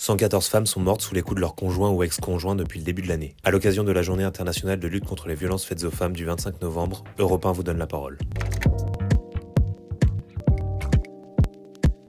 114 femmes sont mortes sous les coups de leur conjoint ou ex-conjoint depuis le début de l'année. À l'occasion de la Journée internationale de lutte contre les violences faites aux femmes du 25 novembre, Europe 1 vous donne la parole.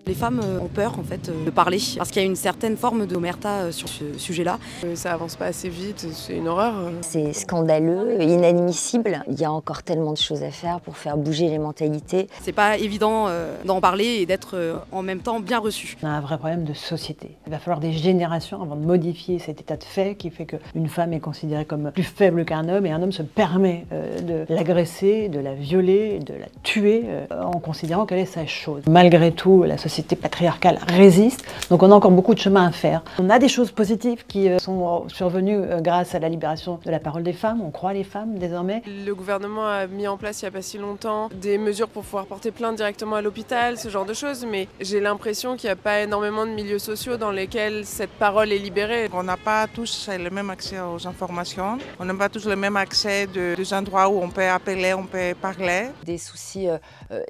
Les femmes ont peur en fait de parler parce qu'il y a une certaine forme d'omerta sur ce sujet-là. Ça avance pas assez vite, c'est une horreur. C'est scandaleux, inadmissible. Il y a encore tellement de choses à faire pour faire bouger les mentalités. C'est pas évident d'en parler et d'être en même temps bien reçu. On a un vrai problème de société. Il va falloir des générations avant de modifier cet état de fait qui fait qu'une femme est considérée comme plus faible qu'un homme et un homme se permet de l'agresser, de la violer, de la tuer en considérant qu'elle est sa chose. Malgré tout, la société patriarcale résiste, donc on a encore beaucoup de chemin à faire. On a des choses positives qui sont survenues grâce à la libération de la parole des femmes, on croit les femmes désormais. Le gouvernement a mis en place il n'y a pas si longtemps des mesures pour pouvoir porter plainte directement à l'hôpital, ce genre de choses, mais j'ai l'impression qu'il n'y a pas énormément de milieux sociaux dans lesquels cette parole est libérée. On n'a pas tous le même accès aux informations, on n'a pas tous le même accès des endroits où on peut appeler, on peut parler. Des soucis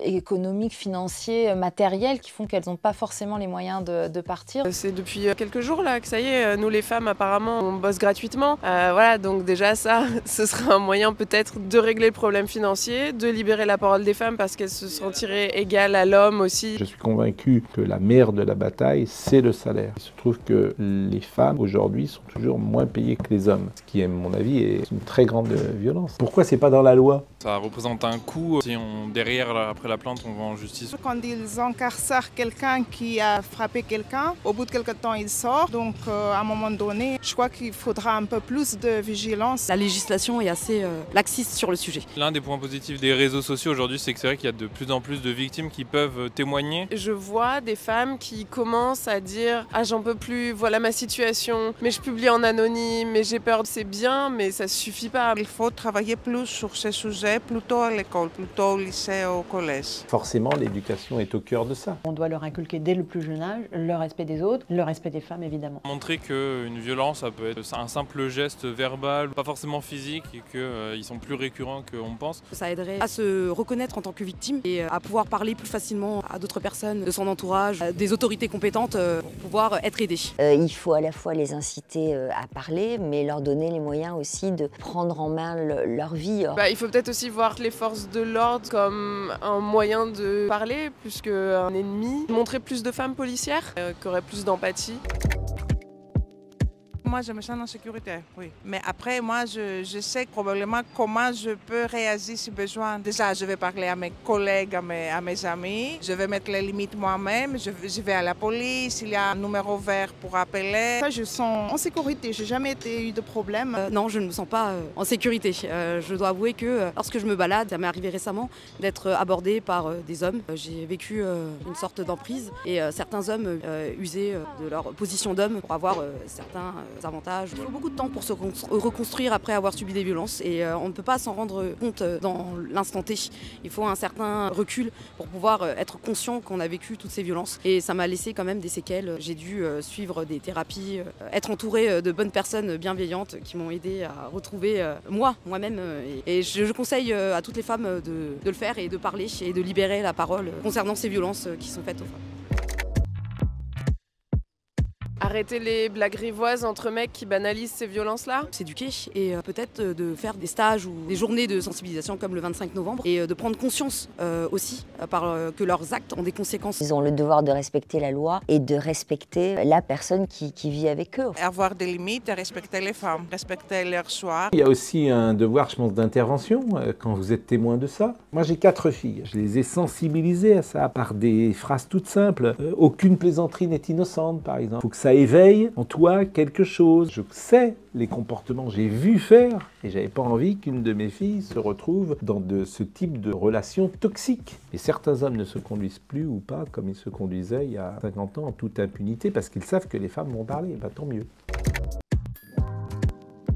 économiques, financiers, matériels qui font qu'elles n'ont pas forcément les moyens de partir. C'est depuis quelques jours là que ça y est, nous les femmes apparemment on bosse gratuitement. Voilà, donc déjà ça, ce sera un moyen peut-être de régler le problème financier, de libérer la parole des femmes parce qu'elles se sentiraient égales à l'homme aussi. Je suis convaincu que la mère de la bataille, c'est le salaire. Il se trouve que les femmes aujourd'hui sont toujours moins payées que les hommes, ce qui à mon avis est une très grande violence. Pourquoi c'est pas dans la loi? Ça représente un coût. Si derrière, après la plainte, on va en justice. Quand ils encarcèrent quelqu'un qui a frappé quelqu'un, au bout de quelques temps il sort. Donc à un moment donné, je crois qu'il faudra un peu plus de vigilance. La législation est assez laxiste sur le sujet. L'un des points positifs des réseaux sociaux aujourd'hui, c'est que c'est vrai qu'il y a de plus en plus de victimes qui peuvent témoigner. Je vois des femmes qui commencent à dire « Ah, j'en peux plus, voilà ma situation, mais je publie en anonyme, mais j'ai peur, c'est bien, mais ça suffit pas. » Il faut travailler plus sur ces sujets, plutôt à l'école, plutôt au lycée, au collège. Forcément, l'éducation est au cœur de ça. On doit leur inculquer dès le plus jeune âge le respect des autres, le respect des femmes évidemment. Montrer qu'une violence, ça peut être un simple geste verbal, pas forcément physique, et qu'ils sont plus récurrents qu'on pense. Ça aiderait à se reconnaître en tant que victime et à pouvoir parler plus facilement à d'autres personnes de son entourage, des autorités compétentes pour pouvoir être aidées. Il faut à la fois les inciter à parler, mais leur donner les moyens aussi de prendre en main leur vie. Il faut peut-être aussi voir les forces de l'ordre comme un moyen de parler plus qu'un ennemi. Montrer plus de femmes policières qui auraient plus d'empathie. Moi, je me sens en sécurité, oui. Mais après, moi, je sais probablement comment je peux réagir si besoin. Déjà, je vais parler à mes collègues, à mes amis. Je vais mettre les limites moi-même. Je vais à la police. Il y a un numéro vert pour appeler. Ça, je sens en sécurité. J'ai jamais eu de problème. Non, je ne me sens pas en sécurité. Je dois avouer que lorsque je me balade, ça m'est arrivé récemment d'être abordée par des hommes. J'ai vécu une sorte d'emprise et certains hommes usaient de leur position d'homme pour avoir certains avantages. Il faut beaucoup de temps pour se reconstruire après avoir subi des violences et on ne peut pas s'en rendre compte dans l'instant T. Il faut un certain recul pour pouvoir être conscient qu'on a vécu toutes ces violences et ça m'a laissé quand même des séquelles. J'ai dû suivre des thérapies, être entourée de bonnes personnes bienveillantes qui m'ont aidé à retrouver moi-même et je conseille à toutes les femmes de le faire et de parler et de libérer la parole concernant ces violences qui sont faites aux femmes. Arrêter les blagues grivoises entre mecs qui banalisent ces violences-là. S'éduquer et peut-être de faire des stages ou des journées de sensibilisation comme le 25 novembre et de prendre conscience aussi que leurs actes ont des conséquences. Ils ont le devoir de respecter la loi et de respecter la personne qui vit avec eux. Avoir des limites et respecter les femmes, respecter leur choix. Il y a aussi un devoir, je pense, d'intervention quand vous êtes témoin de ça. Moi, j'ai 4 filles. Je les ai sensibilisées à ça par des phrases toutes simples. Aucune plaisanterie n'est innocente, par exemple. Il faut que ça éveille en toi quelque chose. Je sais les comportements, j'ai vu faire et j'avais pas envie qu'une de mes filles se retrouve dans ce type de relation toxique. Et certains hommes ne se conduisent plus ou pas comme ils se conduisaient il y a 50 ans en toute impunité parce qu'ils savent que les femmes vont parler, tant mieux.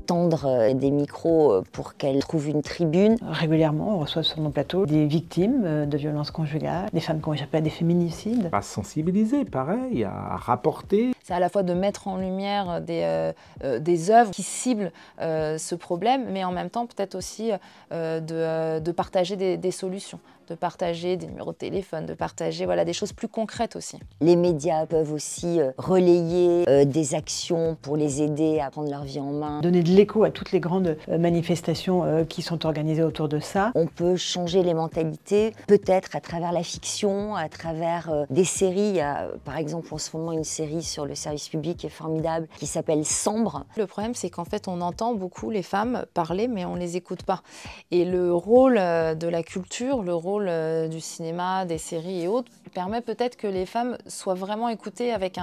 Tendre des micros pour qu'elles trouvent une tribune. Régulièrement, on reçoit sur nos plateaux des victimes de violences conjugales, des femmes qui ont échappé à des féminicides. À sensibiliser, pareil, à rapporter. C'est à la fois de mettre en lumière des œuvres qui ciblent ce problème, mais en même temps peut-être aussi de partager des solutions, de partager des numéros de téléphone, de partager des choses plus concrètes aussi. Les médias peuvent aussi relayer des actions pour les aider à prendre leur vie en main. Donner de l'écho à toutes les grandes manifestations qui sont organisées autour de ça. On peut changer les mentalités, peut-être à travers la fiction, à travers des séries. Il y a, par exemple, en ce moment, une série sur le service public qui est formidable, qui s'appelle Sambre. Le problème, c'est qu'en fait, on entend beaucoup les femmes parler, mais on ne les écoute pas. Et le rôle de la culture, le rôle du cinéma, des séries et autres, permet peut-être que les femmes soient vraiment écoutées avec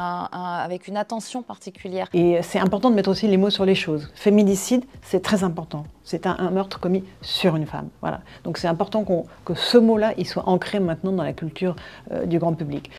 une attention particulière. Et c'est important de mettre aussi les mots sur les choses. Féminicide, c'est très important. C'est un meurtre commis sur une femme. Voilà. Donc c'est important que ce mot-là il soit ancré maintenant dans la culture du grand public.